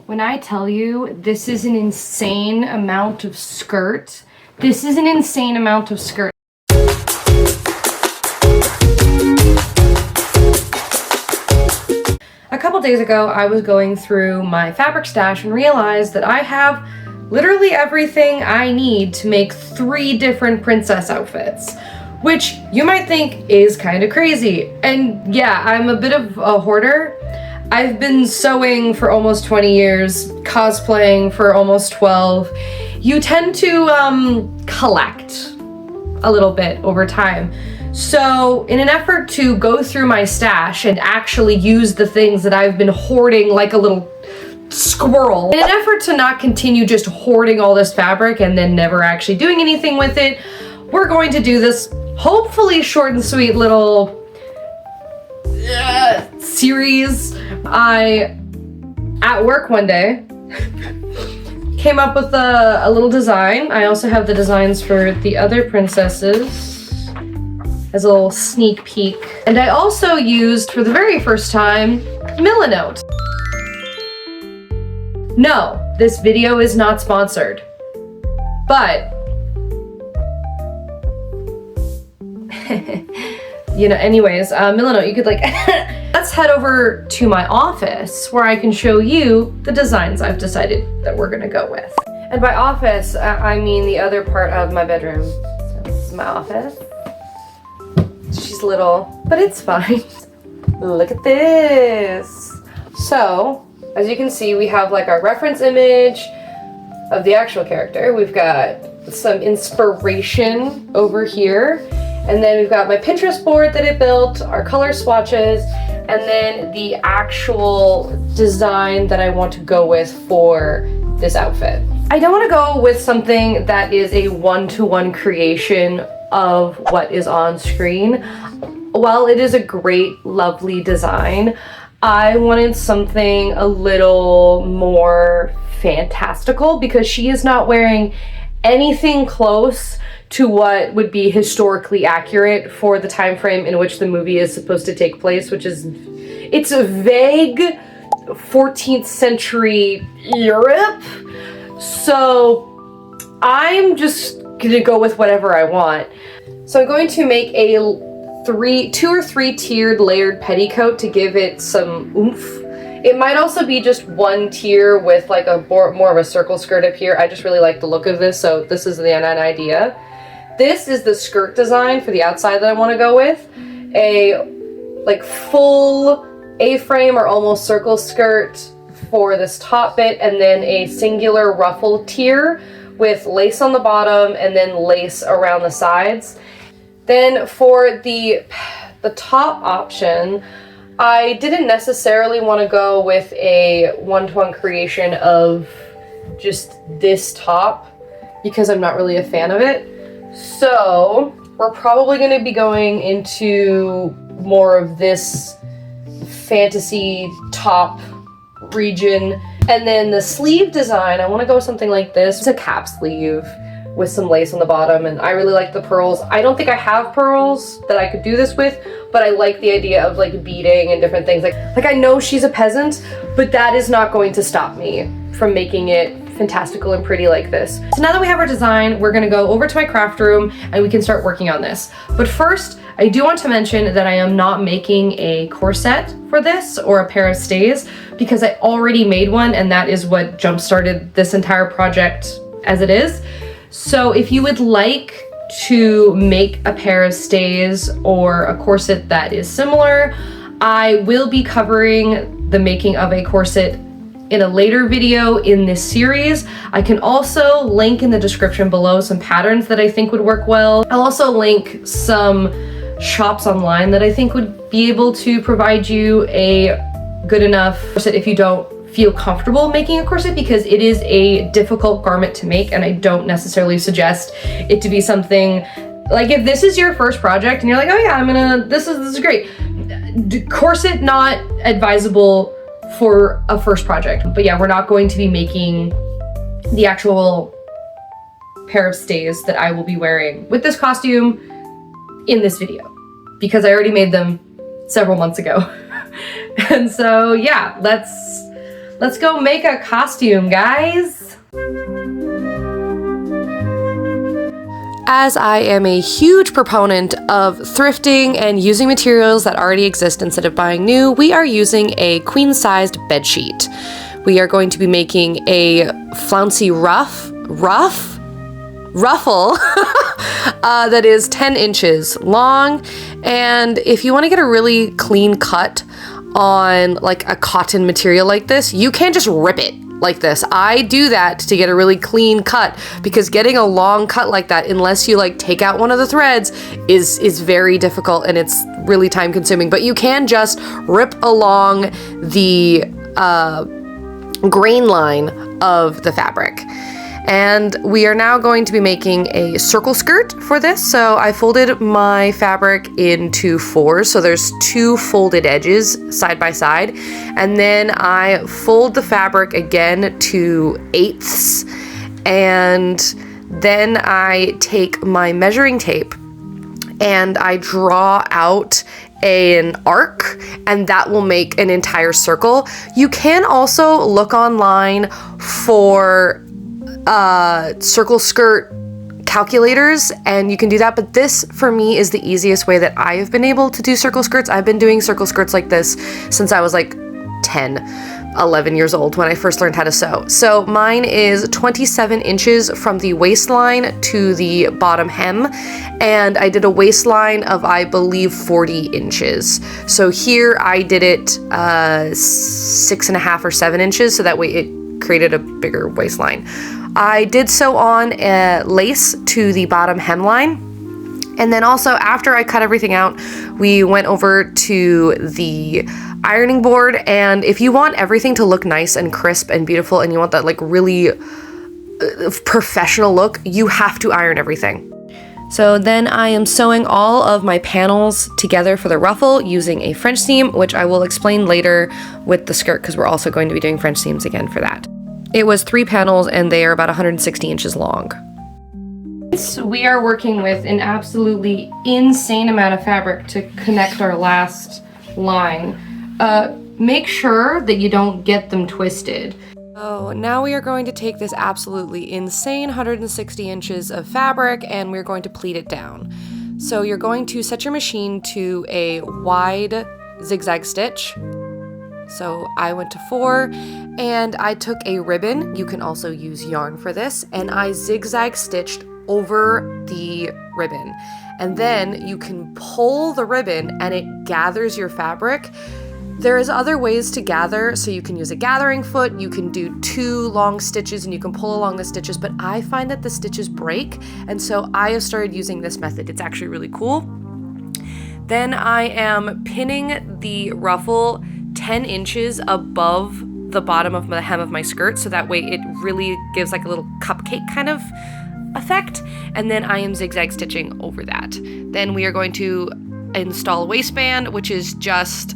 When I tell you this is an insane amount of skirt, this is an insane amount of skirt. A couple days ago, I was going through my fabric stash and realized that I have literally everything I need to make 3 different princess outfits, which you might think is kind of crazy. And yeah, I'm a bit of a hoarder. I've been sewing for almost 20 years, cosplaying for almost 12. You tend to collect a little bit over time. So in an effort to go through my stash and actually use the things that I've been hoarding like a little squirrel, in an effort to not continue just hoarding all this fabric and then never actually doing anything with it, we're going to do this hopefully short and sweet little series. I, at work one day, came up with a little design. I also have the designs for the other princesses as a little sneak peek. And I also used, for the very first time, Milanote. No, this video is not sponsored, but you know, anyways, Milanote, you could like, let's head over to my office where I can show you the designs I've decided that we're gonna go with. And by office, I mean the other part of my bedroom. So this is my office. She's little, but it's fine. Look at this. So, as you can see, we have like our reference image of the actual character. We've got some inspiration over here. And then we've got my Pinterest board that I built, our color swatches, and then the actual design that I want to go with for this outfit. I don't want to go with something that is a one-to-one creation of what is on screen. While it is a great, lovely design, I wanted something a little more fantastical because she is not wearing anything close to what would be historically accurate for the time frame in which the movie is supposed to take place, which is, it's a vague 14th century Europe. So I'm just gonna go with whatever I want. So I'm going to make a 2 or 3 tiered layered petticoat to give it some oomph. It might also be just one tier with like a more of a circle skirt up here. I just really like the look of this, so this is an idea. This is the skirt design for the outside that I want to go with. A like full A-frame or almost circle skirt for this top bit, and then a singular ruffle tier with lace on the bottom and then lace around the sides. Then for the top option, I didn't necessarily want to go with a one-to-one creation of just this top because I'm not really a fan of it. So we're probably going to be going into more of this fantasy top region. And then the sleeve design, I want to go with something like this. It's a cap sleeve with some lace on the bottom, and I really like the pearls. I don't think I have pearls that I could do this with, but I like the idea of like beading and different things. Like I know she's a peasant, but that is not going to stop me from making it fantastical and pretty like this. So now that we have our design, we're gonna go over to my craft room and we can start working on this. But first, I do want to mention that I am not making a corset for this or a pair of stays because I already made one, and that is what jump-started this entire project as it is. So if you would like to make a pair of stays or a corset that is similar, I will be covering the making of a corset in a later video in this series. I can also link in the description below some patterns that I think would work well. I'll also link some shops online that I think would be able to provide you a good enough corset if you don't feel comfortable making a corset, because it is a difficult garment to make, and I don't necessarily suggest it to be something like, if this is your first project and you're like, oh yeah, this is great. Corset not advisable for a first project. But yeah, we're not going to be making the actual pair of stays that I will be wearing with this costume in this video because I already made them several months ago. And so yeah, let's Let's go make a costume, guys. As I am a huge proponent of thrifting and using materials that already exist instead of buying new, we are using a queen-sized bedsheet. We are going to be making a flouncy ruffle that is 10 inches long. And if you want to get a really clean cut on like a cotton material like this, you can just rip it like this. I do that to get a really clean cut because getting a long cut like that, unless you like take out one of the threads, is very difficult and it's really time consuming. But you can just rip along the grain line of the fabric. And we are now going to be making a circle skirt for this. So I folded my fabric into 4. So there's 2 folded edges side by side. And then I fold the fabric again to 1/8. And then I take my measuring tape and I draw out an arc, and that will make an entire circle. You can also look online for circle skirt calculators, and you can do that, but this for me is the easiest way that I have been able to do circle skirts. I've been doing circle skirts like this since I was like 11 years old when I first learned how to sew. So mine is 27 inches from the waistline to the bottom hem, and I did a waistline of, I believe, 40 inches. So here I did it 6.5 or 7 inches, so that way it created a bigger waistline. I did sew on a lace to the bottom hemline. And then also after I cut everything out, we went over to the ironing board. And if you want everything to look nice and crisp and beautiful, and you want that like really professional look, you have to iron everything. So then I am sewing all of my panels together for the ruffle using a French seam, which I will explain later with the skirt because we're also going to be doing French seams again for that. It was 3 panels and they are about 160 inches long. We are working with an absolutely insane amount of fabric to connect our last line. Make sure that you don't get them twisted. So now we are going to take this absolutely insane 160 inches of fabric and we're going to pleat it down. So you're going to set your machine to a wide zigzag stitch. So I went to 4 and I took a ribbon, you can also use yarn for this, and I zigzag stitched over the ribbon. And then you can pull the ribbon and it gathers your fabric. There is other ways to gather, so you can use a gathering foot, you can do 2 long stitches and you can pull along the stitches, but I find that the stitches break, and so I have started using this method. It's actually really cool. Then I am pinning the ruffle 10 inches above the bottom of the hem of my skirt, so that way it really gives like a little cupcake kind of effect. And then I am zigzag stitching over that. Then we are going to install a waistband, which is just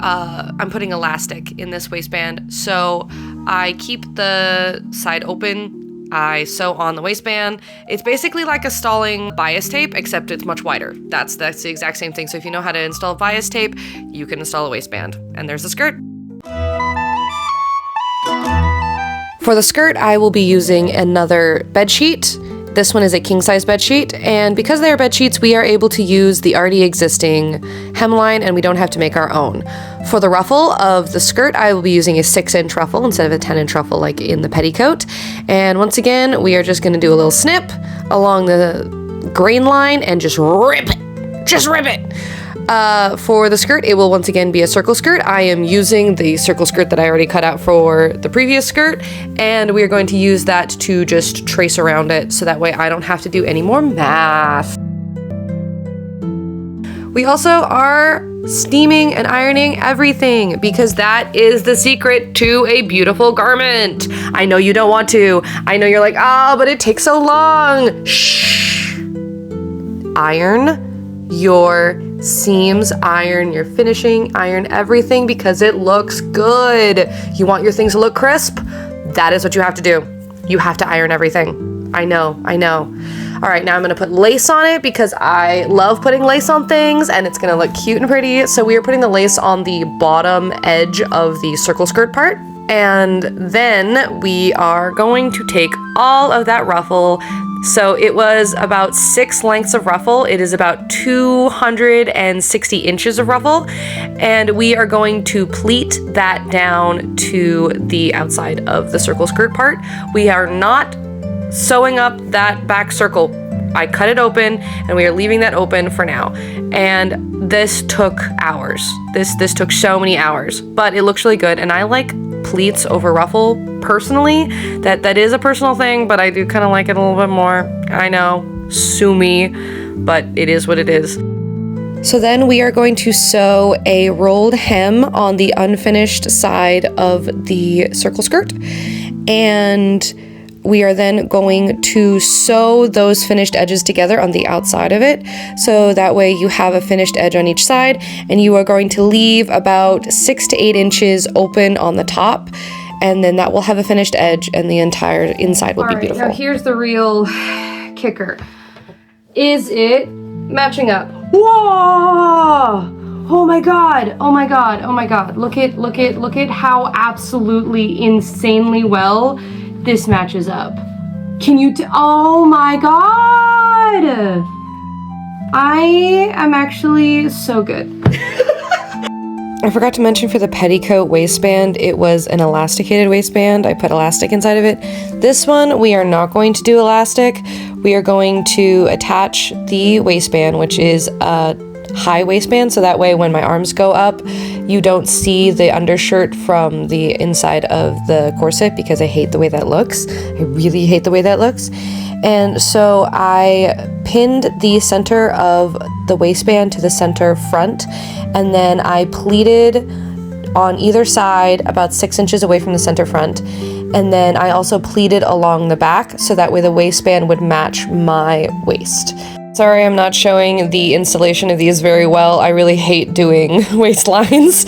I'm putting elastic in this waistband. So I keep the side open, I sew on the waistband. It's basically like installing bias tape, except it's much wider. That's the exact same thing. So if you know how to install bias tape, you can install a waistband. And there's the skirt. For the skirt, I will be using another bedsheet. This one is a king-size bedsheet, and because they are bedsheets, we are able to use the already existing hemline and we don't have to make our own. For the ruffle of the skirt, I will be using a 6-inch ruffle instead of a 10-inch ruffle like in the petticoat. And once again, we are just going to do a little snip along the grain line and just rip it. Just rip it! For the skirt, it will once again be a circle skirt. I am using the circle skirt that I already cut out for the previous skirt, and we are going to use that to just trace around it so that way I don't have to do any more math. We also are steaming and ironing everything because that is the secret to a beautiful garment. I know you don't want to. I know you're like, but it takes so long. Shh. Iron your seams, iron your finishing, iron everything because it looks good. You want your things to look crisp? That is what you have to do. You have to iron everything. I know. All right, now I'm gonna put lace on it because I love putting lace on things and it's gonna look cute and pretty. So we are putting the lace on the bottom edge of the circle skirt part. And then we are going to take all of that ruffle. So it was about 6 lengths of ruffle. It is about 260 inches of ruffle. And we are going to pleat that down to the outside of the circle skirt part. We are not sewing up that back circle. I cut it open and we are leaving that open for now. And this took hours. This took so many hours, but it looks really good. And I like pleats over ruffle personally. That is a personal thing, but I do kind of like it a little bit more. I know, sue me, but it is what it is. So then we are going to sew a rolled hem on the unfinished side of the circle skirt, and we are then going to sew those finished edges together on the outside of it. So that way you have a finished edge on each side, and you are going to leave about 6 to 8 inches open on the top, and then that will have a finished edge and the entire inside will be beautiful. Now here's the real kicker. Is it matching up? Whoa! Oh my god, oh my god, oh my god. Look at how absolutely insanely well this matches up. Can you oh my god! I am actually so good. I forgot to mention for the petticoat waistband, it was an elasticated waistband. I put elastic inside of it. This one, we are not going to do elastic. We are going to attach the waistband, which is a high waistband, so that way when my arms go up, you don't see the undershirt from the inside of the corset, because I hate the way that looks. I really hate the way that looks. And so I pinned the center of the waistband to the center front, and then I pleated on either side about 6 inches away from the center front. And then I also pleated along the back, so that way the waistband would match my waist. Sorry, I'm not showing the installation of these very well. I really hate doing waistlines.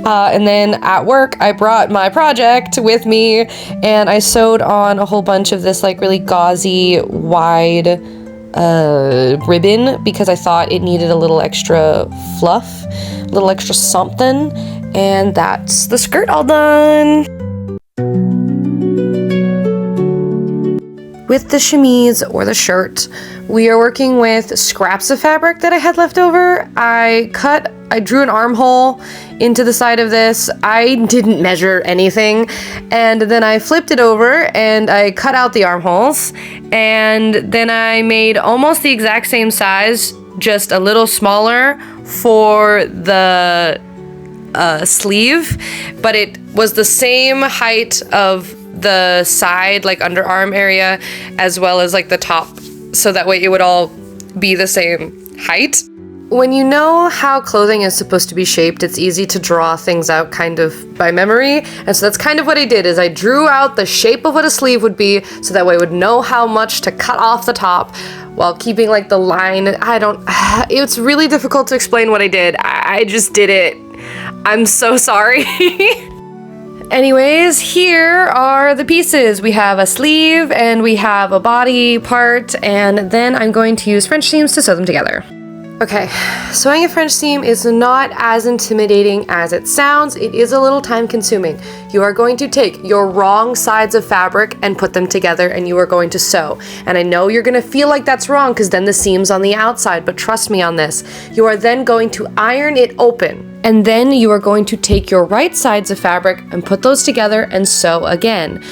And then at work, I brought my project with me, and I sewed on a whole bunch of this like really gauzy, wide ribbon, because I thought it needed a little extra fluff, a little extra something. And that's the skirt all done. With the chemise or the shirt, we are working with scraps of fabric that I had left over. I drew an armhole into the side of this. I didn't measure anything. And then I flipped it over and I cut out the armholes. And then I made almost the exact same size, just a little smaller for the sleeve. But it was the same height of the side, like underarm area, as well as like the top, so that way it would all be the same height. When you know how clothing is supposed to be shaped, it's easy to draw things out kind of by memory. And so that's kind of what I did, is I drew out the shape of what a sleeve would be, so that way I would know how much to cut off the top while keeping like the line. It's really difficult to explain what I did. I just did it. I'm so sorry. Anyways, here are the pieces. We have a sleeve and we have a body part, and then I'm going to use French seams to sew them together. Okay, sewing a French seam is not as intimidating as it sounds. It is a little time consuming. You are going to take your wrong sides of fabric and put them together, and you are going to sew. And I know you're gonna feel like that's wrong because then the seam's on the outside, but trust me on this. You are then going to iron it open. And then you are going to take your right sides of fabric and put those together and sew again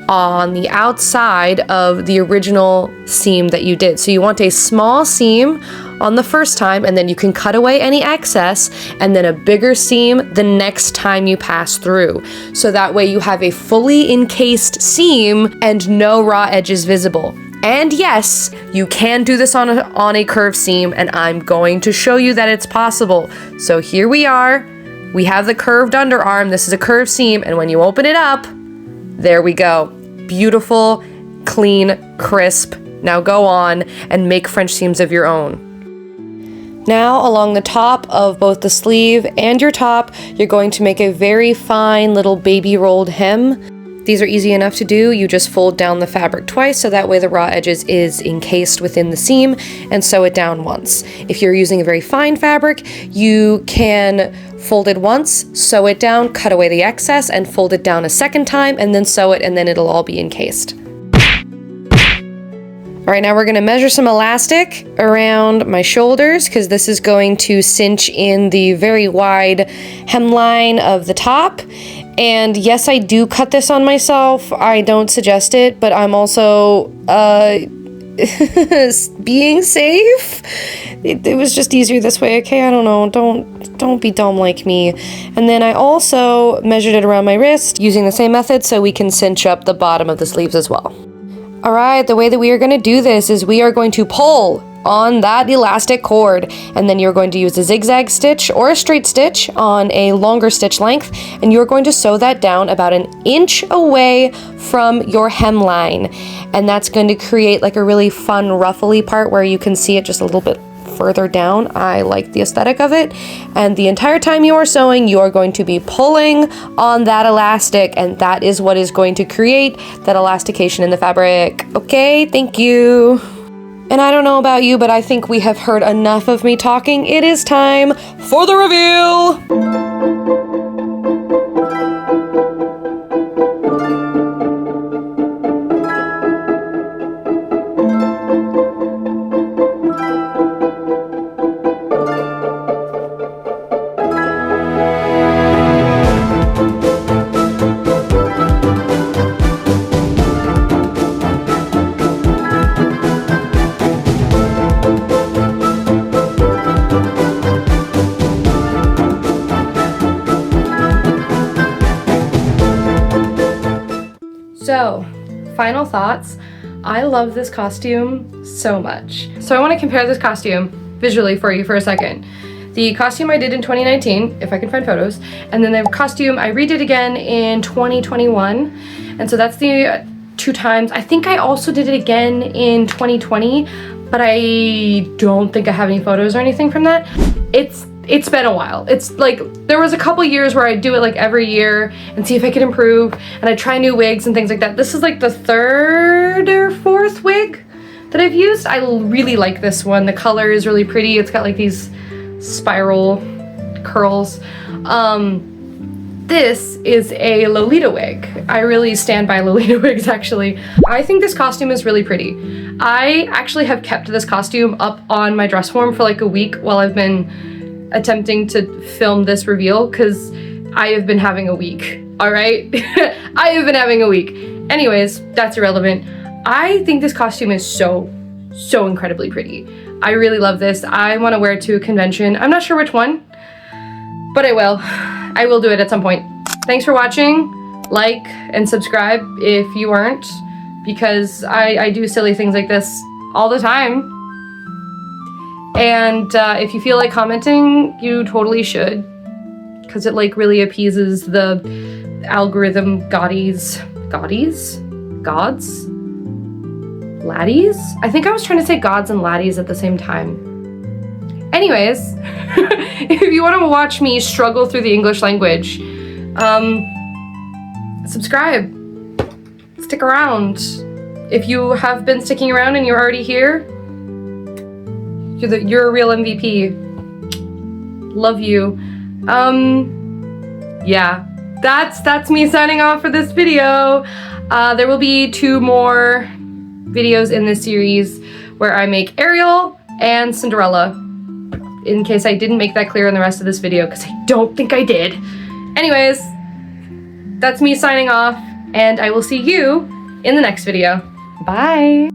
on the outside of the original seam that you did. So you want a small seam on the first time, and then you can cut away any excess, and then a bigger seam the next time you pass through. So that way you have a fully encased seam and no raw edges visible. And yes, you can do this on a curved seam, and I'm going to show you that it's possible. So here we are. We have the curved underarm. This is a curved seam, and when you open it up, there we go. Beautiful, clean, crisp. Now go on and make French seams of your own. Now, along the top of both the sleeve and your top, you're going to make a very fine little baby rolled hem. These are easy enough to do. You just fold down the fabric twice, so that way the raw edges is encased within the seam, and sew it down once. If you're using a very fine fabric, you can fold it once, sew it down, cut away the excess, and fold it down a second time, and then sew it, and then it'll all be encased. All right, now we're gonna measure some elastic around my shoulders because this is going to cinch in the very wide hemline of the top. And yes, I do cut this on myself. I don't suggest it, but I'm also being safe. It was just easier this way, okay? I don't know, don't be dumb like me. And then I also measured it around my wrist using the same method so we can cinch up the bottom of the sleeves as well. All right, the way that we are going to do this is we are going to pull on that elastic cord, and then you're going to use a zigzag stitch or a straight stitch on a longer stitch length, and you're going to sew that down about an inch away from your hemline. And that's going to create like a really fun ruffly part where you can see it just a little bit further down. I like the aesthetic of it. And the entire time you are sewing, you are going to be pulling on that elastic, and that is what is going to create that elastication in the fabric. Okay, thank you. And I don't know about you, but I think we have heard enough of me talking. It is time for the reveal. So, final thoughts. I love this costume so much. So I want to compare this costume visually for you for a second. The costume I did in 2019, if I can find photos, and then the costume I redid again in 2021. And so that's the 2 times. I think I also did it again in 2020, but I don't think I have any photos or anything from that. It's been a while. It's like, there was a couple years where I do it like every year and see if I could improve, and I try new wigs and things like that. This is like the 3rd or 4th wig that I've used. I really like this one. The color is really pretty. It's got like these spiral curls. This is a Lolita wig. I really stand by Lolita wigs, actually. I think this costume is really pretty. I actually have kept this costume up on my dress form for like a week while I've been attempting to film this reveal, because I have been having a week, all right? I have been having a week. Anyways, that's irrelevant. I think this costume is so incredibly pretty. I really love this. I want to wear it to a convention. I'm not sure which one, but I will. I will do it at some point. Thanks for watching. Like and subscribe if you aren't, because I do silly things like this all the time. And if you feel like commenting, you totally should, because it like really appeases the algorithm gods? Laddies? I think I was trying to say gods and laddies at the same time. Anyways, if you want to watch me struggle through the English language, subscribe, stick around. If you have been sticking around and you're already here, you're a real MVP. Love you. Yeah, that's me signing off for this video. There will be 2 more videos in this series where I make Ariel and Cinderella, in case I didn't make that clear in the rest of this video, because I don't think I did. Anyways, that's me signing off, and I will see you in the next video. Bye!